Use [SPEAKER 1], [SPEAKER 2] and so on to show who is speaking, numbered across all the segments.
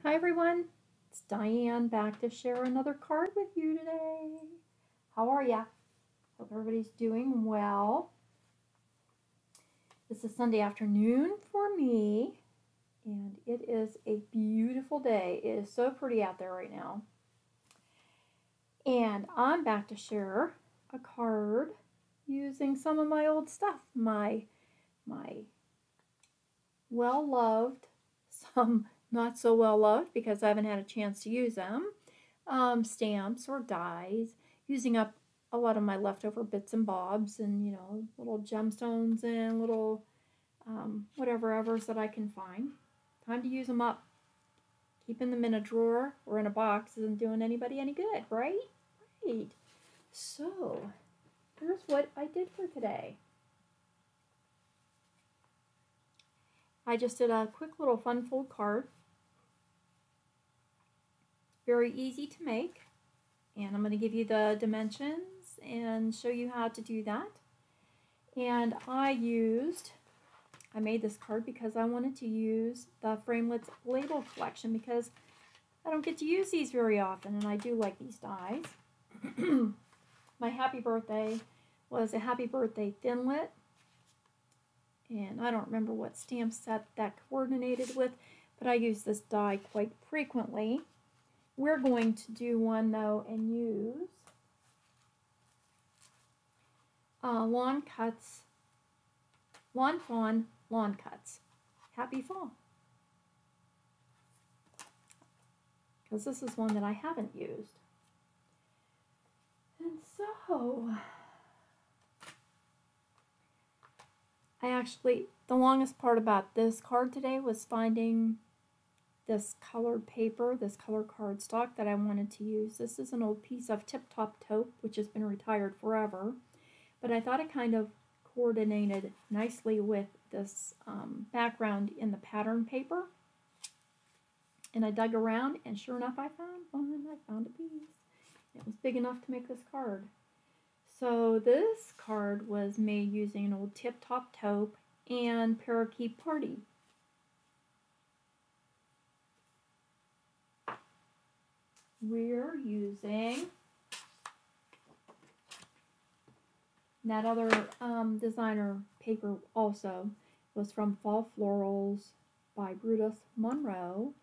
[SPEAKER 1] Hi everyone, it's Diane back to share another card with you today. How are ya? Hope everybody's doing well. This is Sunday afternoon for me, and it is a beautiful day. It is so pretty out there right now. And I'm back to share a card using some of my old stuff, my well-loved, some not so well loved because I haven't had a chance to use them, stamps or dies, using up a lot of my leftover bits and bobs and, little gemstones and little whatever evers that I can find. Time to use them up. Keeping them in a drawer or in a box isn't doing anybody any good, right? Right. So, here's what I did for today. I just did a quick little fun fold card. Very easy to make, and I'm going to give you the dimensions and show you how to do that. And I made this card because I wanted to use the Framelits label collection because I don't get to use these very often, and I do like these dies. My happy birthday was a happy birthday Thinlit, and I don't remember what stamp set that coordinated with, but I use this die quite frequently. We're going to do one though and use Lawn Fawn Lawn Cuts. Happy fall. Because this is one that I haven't used. And so, the longest part about this card today was finding this colored paper, this colored cardstock that I wanted to use. This is an old piece of Tip Top Taupe, which has been retired forever, but I thought it kind of coordinated nicely with this background in the pattern paper. And I dug around, and sure enough, I found one. I found a piece. It was big enough to make this card. So this card was made using an old Tip Top Taupe and Parakeet Party. We're using that other designer paper also was from Florals by Brutus, Monroe,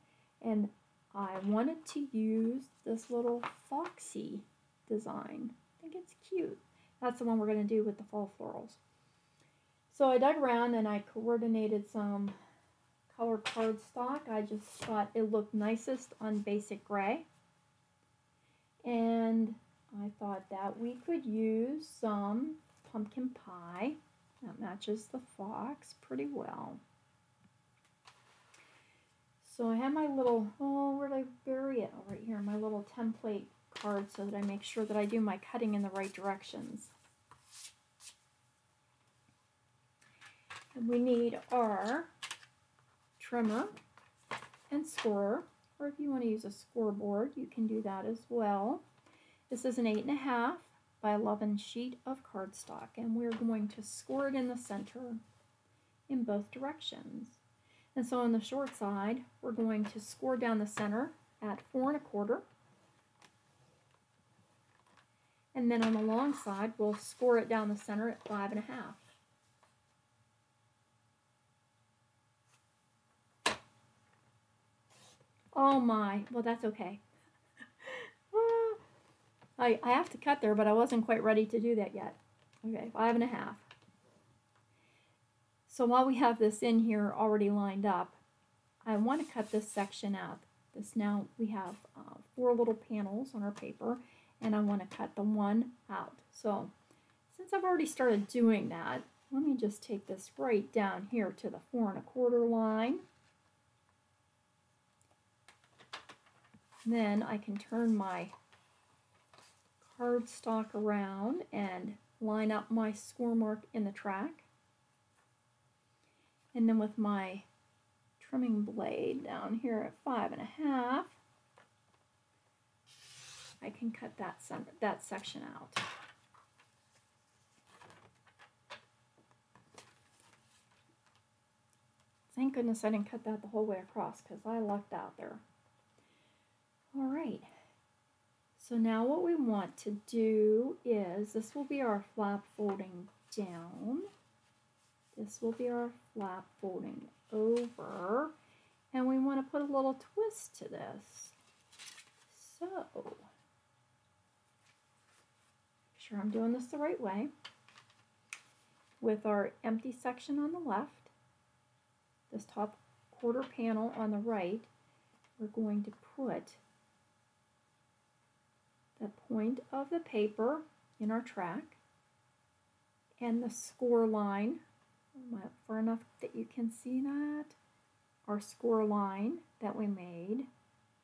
[SPEAKER 1] and I wanted to use this little foxy design. I think it's cute. That's the one we're going to do with the fall florals. So I dug around and I coordinated some colored cardstock. I just thought it looked nicest on basic gray. And I thought that we could use some pumpkin pie. That matches the fox pretty well. So I have my little, where did I bury it? Oh, right here, my little template card so that I make sure that I do my cutting in the right directions. And we need our trimmer and scorer. Or if you want to use a scoreboard, you can do that as well. This is an 8.5 by 11 sheet of cardstock, and we're going to score it in the center in both directions. And so on the short side, we're going to score down the center at 4 1/4. And then on the long side, we'll score it down the center at 5 1/2. Oh my, well that's okay. I have to cut there, but I wasn't quite ready to do that yet. Okay, 5 1/2. So while we have this in here already lined up, I want to cut this section out. Now we have 4 little panels on our paper, and I want to cut the one out. So since I've already started doing that, let me just take this right down here to the 4 1/4 line. Then I can turn my cardstock around and line up my score mark in the track. And then with my trimming blade down here at 5 1/2, I can cut that section out. Thank goodness I didn't cut that the whole way across because I lucked out there. All right. So now what we want to do is, this will be our flap folding down. This will be our flap folding over. And we want to put a little twist to this. So, make sure I'm doing this the right way. With our empty section on the left, this top quarter panel on the right, we're going to put the point of the paper in our track and the score line, far enough that you can see that, our score line that we made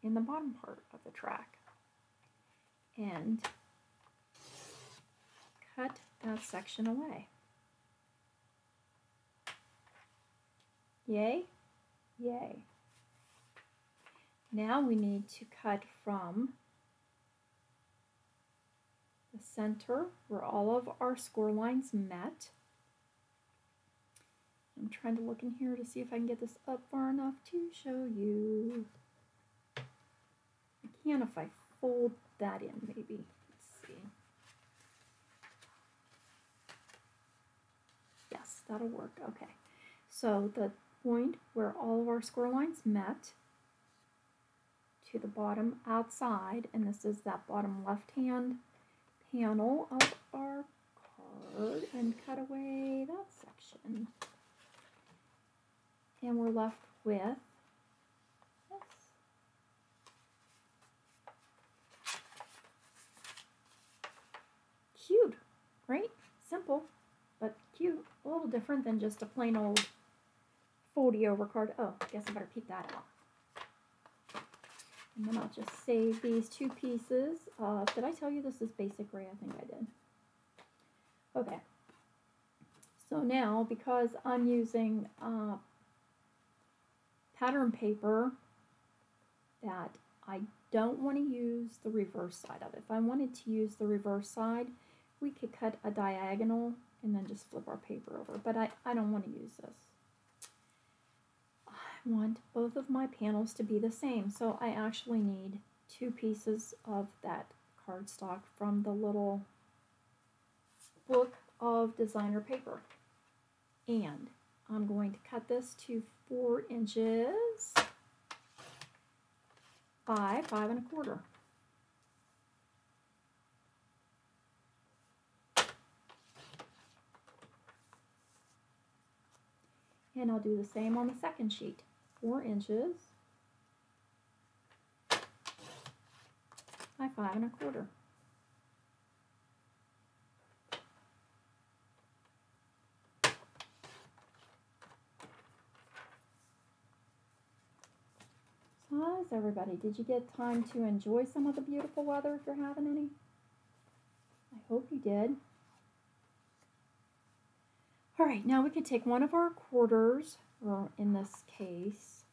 [SPEAKER 1] in the bottom part of the track, and cut that section away. Yay? Yay. Now we need to cut from the center where all of our score lines met. I'm trying to look in here to see if I can get this up far enough to show you. I can if I fold that in, maybe. Let's see. Yes, that'll work. Okay. So the point where all of our score lines met to the bottom outside, and this is that bottom left-hand panel of our card, and cut away that section. And we're left with this. Cute, right? Simple, but cute. A little different than just a plain old foldy over card. Oh, I guess I better keep that out. And then I'll just save these two pieces. Did I tell you this is basic gray? I think I did. Okay. So now, because I'm using pattern paper that I don't want to use the reverse side of. If I wanted to use the reverse side, we could cut a diagonal and then just flip our paper over, but I don't want to use this. I want both of my panels to be the same, so I actually need two pieces of that cardstock from the little book of designer paper. And I'm going to cut this to 4 inches by 5 1/4. And I'll do the same on the second sheet. 4 inches by 5 1/4. So how's everybody? Did you get time to enjoy some of the beautiful weather if you're having any? I hope you did. All right, now we can take one of our quarters, or in this case,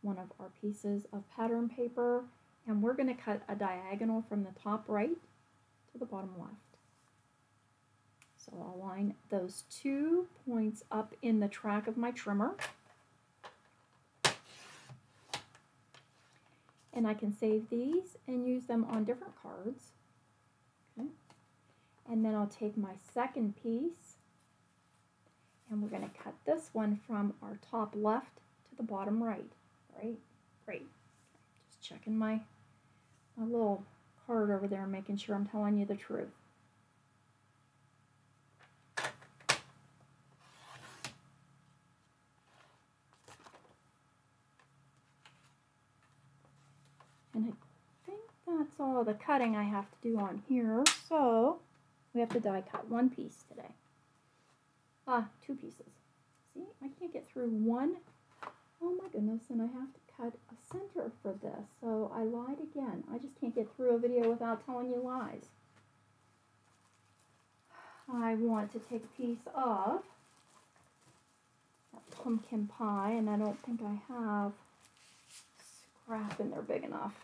[SPEAKER 1] one of our pieces of pattern paper, and we're going to cut a diagonal from the top right to the bottom left. So I'll line those 2 points up in the track of my trimmer. And I can save these and use them on different cards. Okay. And then I'll take my second piece, and we're going to cut this one from our top left to the bottom right. Right? Great. Just checking my little card over there and making sure I'm telling you the truth. And I think that's all the cutting I have to do on here, so we have to die cut one piece today. 2 pieces. See, I can't get through one. Oh my goodness, and I have to cut a center for this, so I lied again. I just can't get through a video without telling you lies. I want to take a piece of that pumpkin pie, and I don't think I have scrap in there big enough.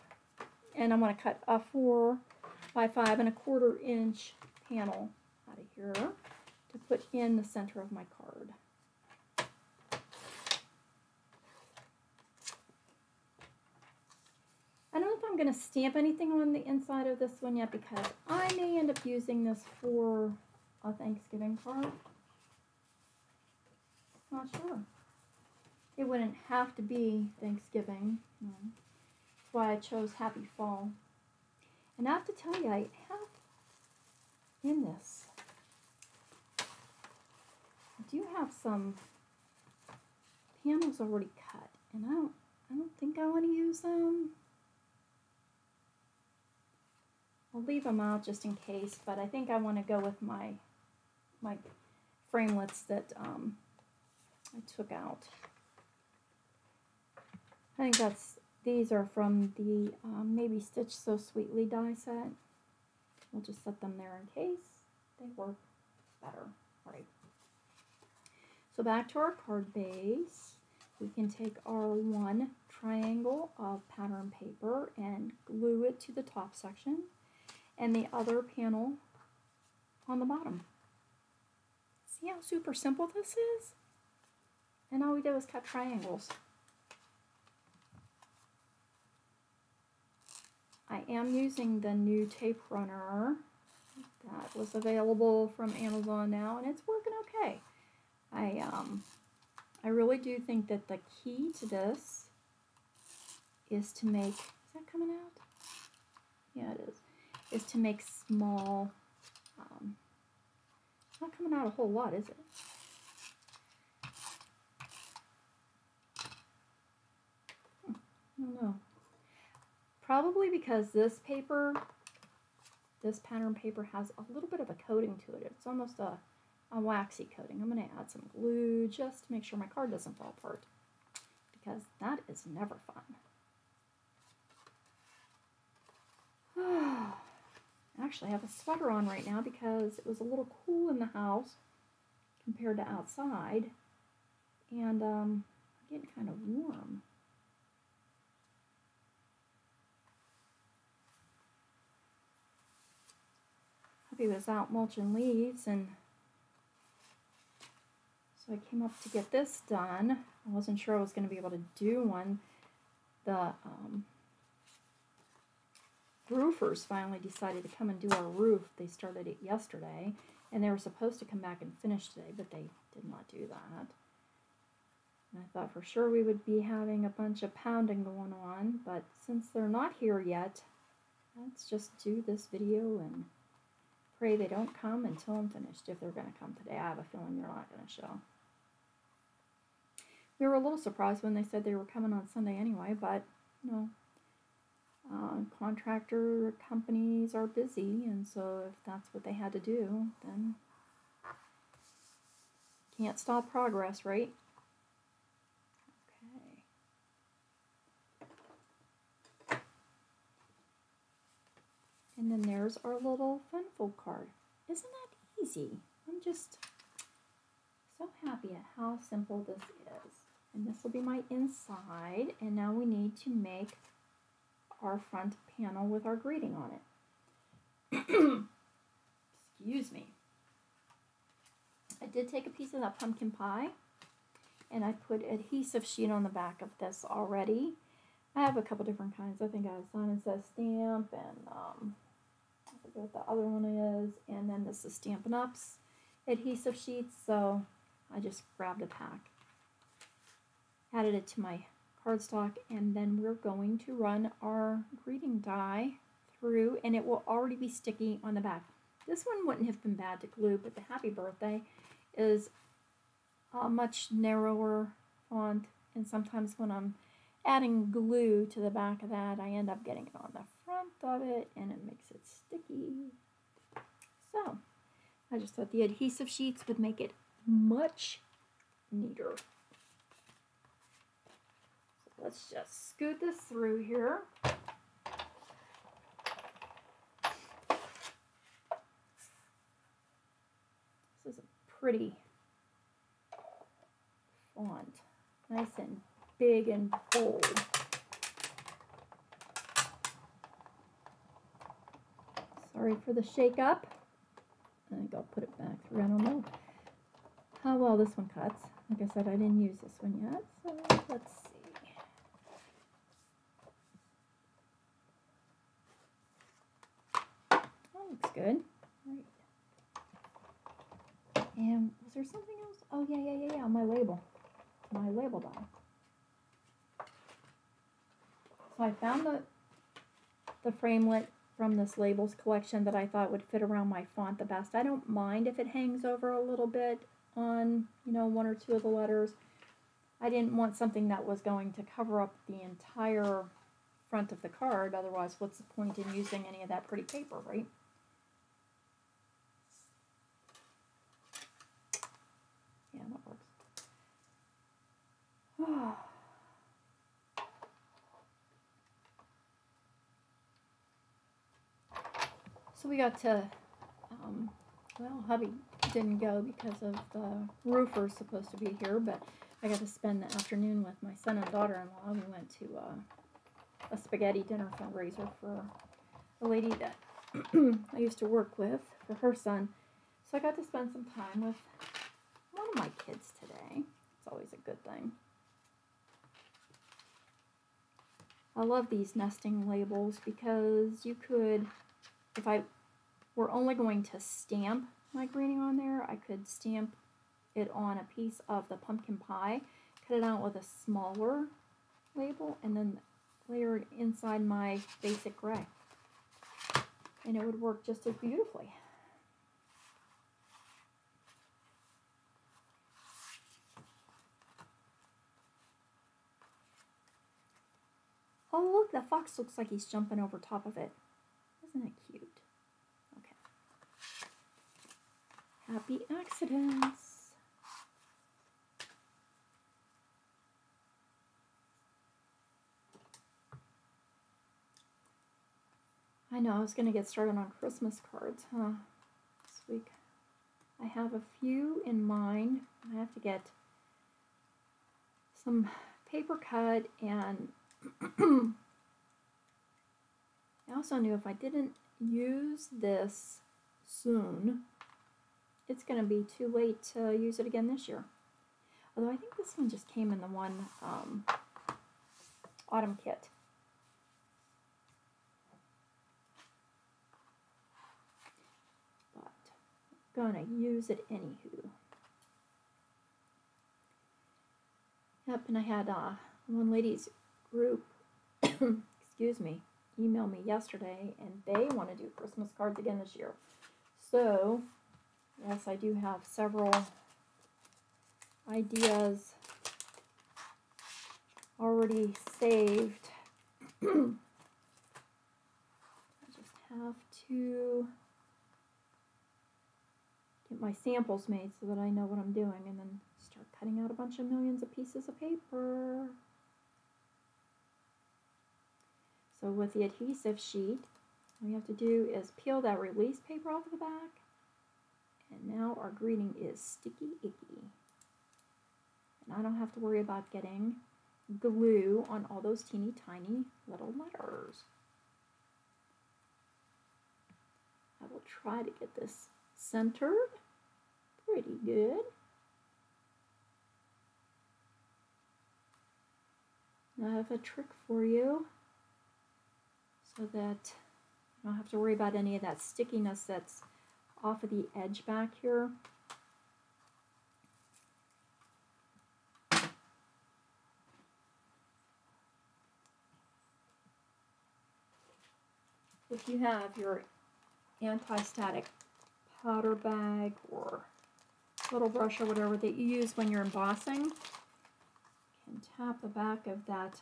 [SPEAKER 1] And I want to cut a 4 by 5 1/4 inch panel out of here to put in the center of my card. I don't know if I'm going to stamp anything on the inside of this one yet because I may end up using this for a Thanksgiving card. Not sure. It wouldn't have to be Thanksgiving. No. That's why I chose Happy Fall. And I have to tell you, I have in this, I do have some panels already cut, and I don't think I want to use them. I'll leave them out just in case, but I think I want to go with my framelits that I took out. I think these are from the Maybe Stitch So Sweetly die set. We'll just set them there in case they work better. All right. So back to our card base, we can take our one triangle of pattern paper and glue it to the top section and the other panel on the bottom. See how super simple this is? And all we did was cut triangles. I am using the new tape runner that was available from Amazon now, and it's working okay. I really do think that the key to this is to make, is that coming out? Yeah, it is to make small, it's not coming out a whole lot, is it? I don't know. Probably because this paper, this pattern paper has a little bit of a coating to it. It's almost a waxy coating. I'm going to add some glue just to make sure my card doesn't fall apart, because that is never fun. Actually, I have a sweater on right now because it was a little cool in the house compared to outside, and I'm getting kind of warm. He was out mulching leaves, and so I came up to get this done. I wasn't sure I was going to be able to do one. The roofers finally decided to come and do our roof. They started it yesterday, and they were supposed to come back and finish today, but they did not do that. And I thought for sure we would be having a bunch of pounding going on, but since they're not here yet, let's just do this video and pray they don't come until I'm finished. If they're going to come today, I have a feeling they're not going to show. We were a little surprised when they said they were coming on Sunday anyway, but you know, contractor companies are busy, and so if that's what they had to do, then can't stop progress, right? Okay. And then there's our little fun fold card. Isn't that easy? I'm just so happy at how simple this is. And this will be my inside, and now we need to make our front panel with our greeting on it. Excuse me. I did take a piece of that pumpkin pie, and I put adhesive sheet on the back of this already. I have a couple different kinds. I think I have Sign and Says Stamp, and I forget what the other one is, and then this is Stampin' Up's adhesive sheets, so I just grabbed a pack. Added it to my cardstock, and then we're going to run our greeting die through, and it will already be sticky on the back. This one wouldn't have been bad to glue, but the Happy Birthday is a much narrower font, and sometimes when I'm adding glue to the back of that, I end up getting it on the front of it, and it makes it sticky. So I just thought the adhesive sheets would make it much neater. Let's just scoot this through here. This is a pretty font. Nice and big and bold. Sorry for the shake up. I think I'll put it back through. I don't know how well this one cuts. Like I said, I didn't use this one yet, so let's see. good. Right. And was there something else? Oh, yeah, my label. My label die. So I found the framelit from this labels collection that I thought would fit around my font the best. I don't mind if it hangs over a little bit on, you know, one or two of the letters. I didn't want something that was going to cover up the entire front of the card. Otherwise, what's the point in using any of that pretty paper, right? Yeah, that works. So we got to, well, hubby didn't go because of the roofer's supposed to be here, but I got to spend the afternoon with my son and daughter-in-law. We went to a spaghetti dinner fundraiser for a lady that I used to work with for her son. So I got to spend some time with one of my kids today. It's always a good thing. I love these nesting labels because you could, if I were only going to stamp my greeting on there, I could stamp it on a piece of the pumpkin pie, cut it out with a smaller label, and then layer it inside my basic gray. And it would work just as beautifully. Oh, look, the fox looks like he's jumping over top of it. Isn't it cute? Okay. Happy accidents. I know, I was going to get started on Christmas cards, this week. I have a few in mind. I have to get some paper cut, and I also knew if I didn't use this soon, it's going to be too late to use it again this year. Although I think this one just came in the one autumn kit. Gonna use it anywho. Yep, and I had one ladies group, excuse me, email me yesterday, and they want to do Christmas cards again this year. So, yes, I do have several ideas already saved. I just have to get my samples made so that I know what I'm doing, and then start cutting out a bunch of millions of pieces of paper. So with the adhesive sheet, all you have to do is peel that release paper off the back, and now our greeting is sticky icky. And I don't have to worry about getting glue on all those teeny tiny little letters. I will try to get this centered pretty good. Now I have a trick for you so that you don't have to worry about any of that stickiness that's off of the edge back here. If you have your anti-static powder bag or little brush or whatever that you use when you're embossing, you can tap the back of that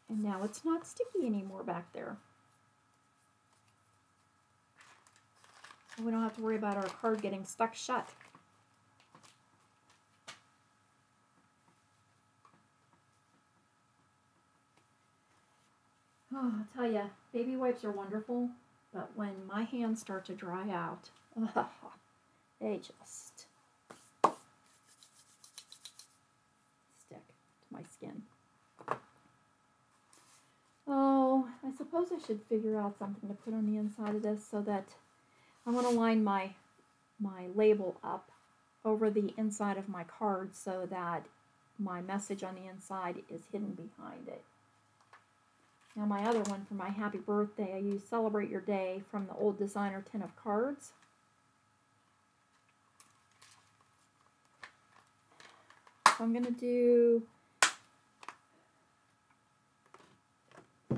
[SPEAKER 1] and now it's not sticky anymore back there. So we don't have to worry about our card getting stuck shut. Oh, I'll tell you, baby wipes are wonderful, but when my hands start to dry out, they just stick to my skin. Oh, I suppose I should figure out something to put on the inside of this so that I want to line my label up over the inside of my card so that my message on the inside is hidden behind it. Now my other one for my happy birthday, I used Celebrate Your Day from the old designer tin of cards. So I'm going to do,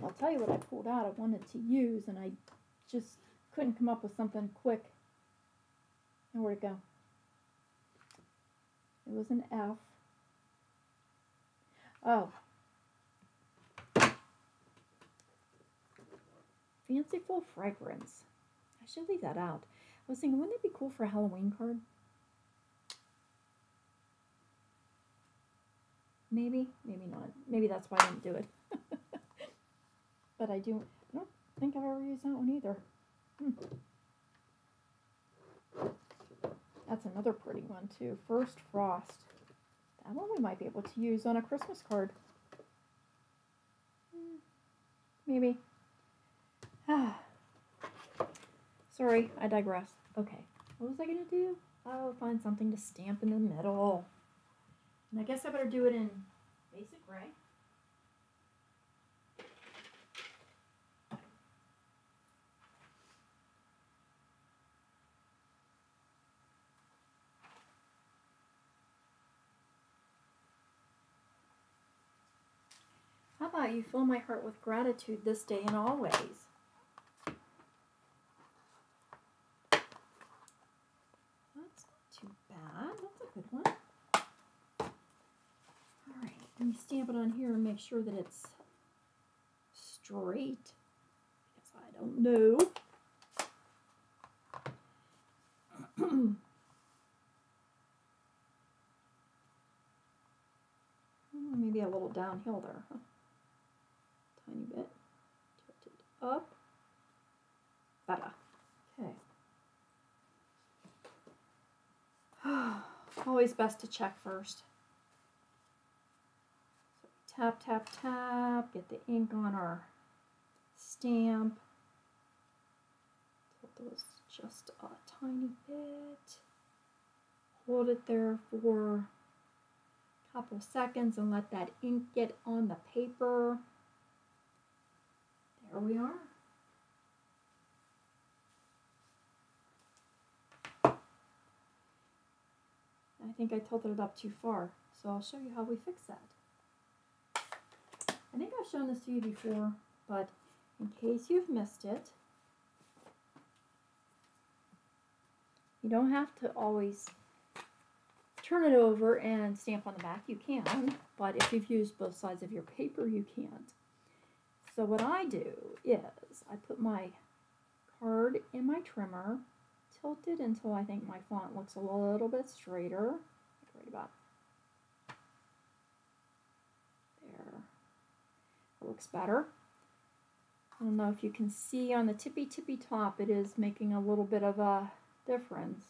[SPEAKER 1] I'll tell you what I pulled out I wanted to use, and I just couldn't come up with something quick. And where'd it go? It was an F. Oh. Fanciful Fragrance. I should leave that out. I was thinking, wouldn't it be cool for a Halloween card? Maybe, maybe not. Maybe that's why I didn't do it. But I don't think I've ever used that one either. That's another pretty one too. First Frost. That one we might be able to use on a Christmas card. Maybe. Sorry, I digress. Okay, what was I going to do? Oh, find something to stamp in the middle. And I guess I better do it in basic gray. How about you fill my heart with gratitude this day and always? That's not too bad. That's a good one. Alright, let me stamp it on here and make sure that it's straight, because I don't know. Maybe a little downhill there, huh? Tiny bit. Tilt it up. Better. Okay. Always best to check first. So tap, tap, tap. Get the ink on our stamp. Tilt this just a tiny bit. Hold it there for a couple seconds and let that ink get on the paper. There we are. I think I tilted it up too far, so I'll show you how we fix that. I think I've shown this to you before, but in case you've missed it, you don't have to always turn it over and stamp on the back. You can, but if you've used both sides of your paper, you can't. So what I do is I put my card in my trimmer, tilt it until I think my font looks a little bit straighter, like right about there. It looks better. I don't know if you can see on the tippy top, it is making a little bit of a difference.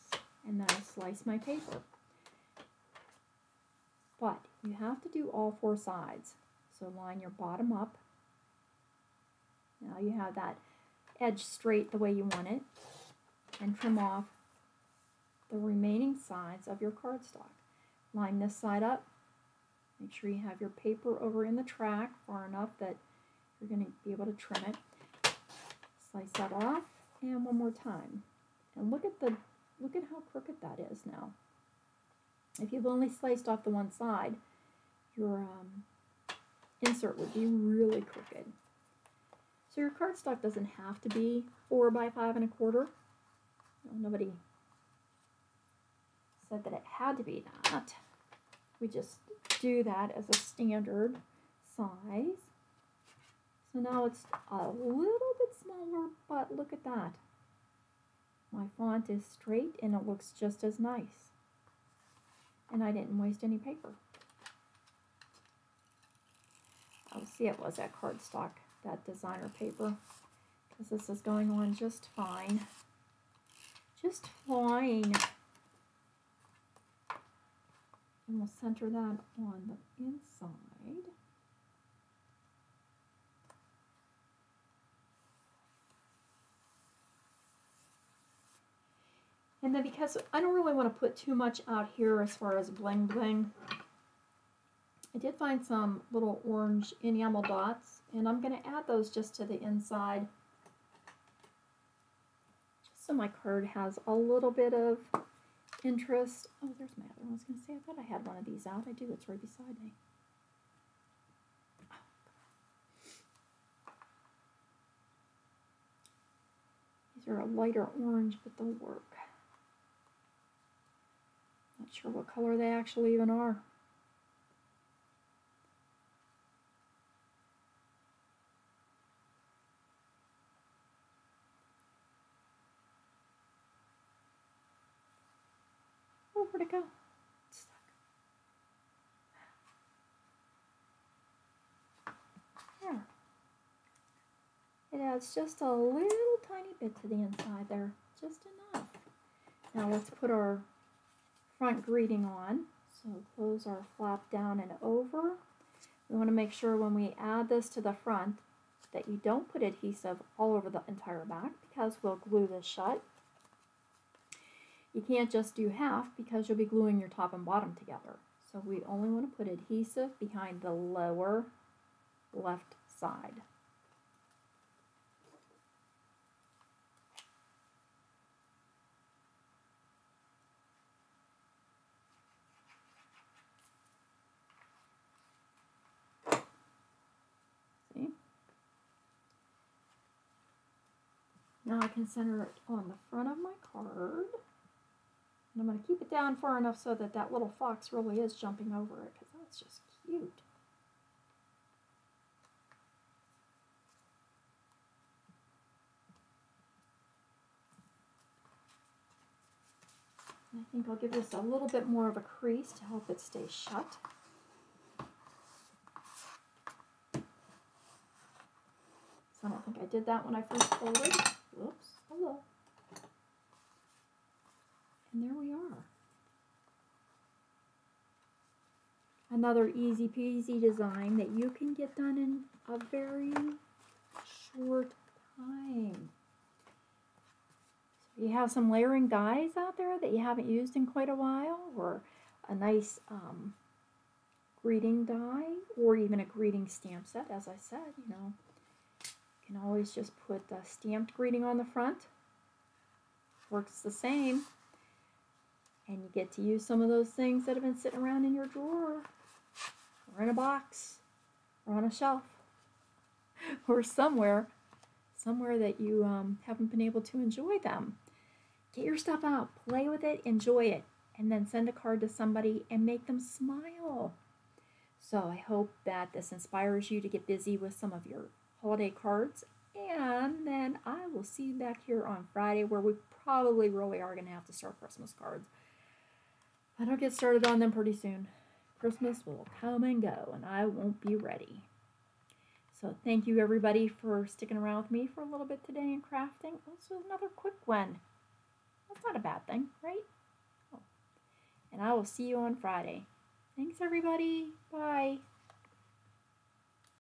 [SPEAKER 1] And then I slice my paper. But you have to do all four sides. So line your bottom up. Now you have that edge straight the way you want it. And trim off the remaining sides of your cardstock. Line this side up. Make sure you have your paper over in the track far enough that you're going to be able to trim it. Slice that off, and one more time. And look at how crooked that is now. If you've only sliced off the one side, your insert would be really crooked. So your cardstock doesn't have to be 4 by 5 1/4. Nobody said that it had to be that. We just do that as a standard size. So now it's a little bit smaller, but look at that. My font is straight and it looks just as nice. And I didn't waste any paper. Oh, see, it was that cardstock, that designer paper, because this is going on just fine. Just fine. And we'll center that on the inside. And then because I don't really want to put too much out here as far as bling bling, I did find some little orange enamel dots, and I'm going to add those just to the inside, just so my card has a little bit of interest. Oh, there's my other one. I was going to say, I thought I had one of these out. I do. It's right beside me. These are a lighter orange, but they'll work. Not sure what color they actually even are. Oh, where'd it go? It's stuck. There. It adds just a little tiny bit to the inside there, just enough. Now let's put our front greeting on. So close our flap down and over. We want to make sure when we add this to the front that you don't put adhesive all over the entire back, because we'll glue this shut. You can't just do half because you'll be gluing your top and bottom together. So we only want to put adhesive behind the lower left side. See? Now I can center it on the front of my card. And I'm going to keep it down far enough so that that little fox really is jumping over it, because that's just cute. And I think I'll give this a little bit more of a crease to help it stay shut. So I don't think I did that when I first folded. Whoops, hello. And there we are. Another easy peasy design that you can get done in a very short time. So you have some layering dies out there that you haven't used in quite a while, or a nice greeting die, or even a greeting stamp set. As I said, you know, you can always just put the stamped greeting on the front. Works the same. And you get to use some of those things that have been sitting around in your drawer, or in a box, or on a shelf, or somewhere that you haven't been able to enjoy them. Get your stuff out, play with it, enjoy it, and then send a card to somebody and make them smile. So I hope that this inspires you to get busy with some of your holiday cards, and then I will see you back here on Friday, where we probably really are going to have to start Christmas cards. But I'll get started on them pretty soon. Christmas will come and go, and I won't be ready. So thank you, everybody, for sticking around with me for a little bit today in crafting. This was another quick one. That's not a bad thing, right? Oh. And I will see you on Friday. Thanks, everybody. Bye.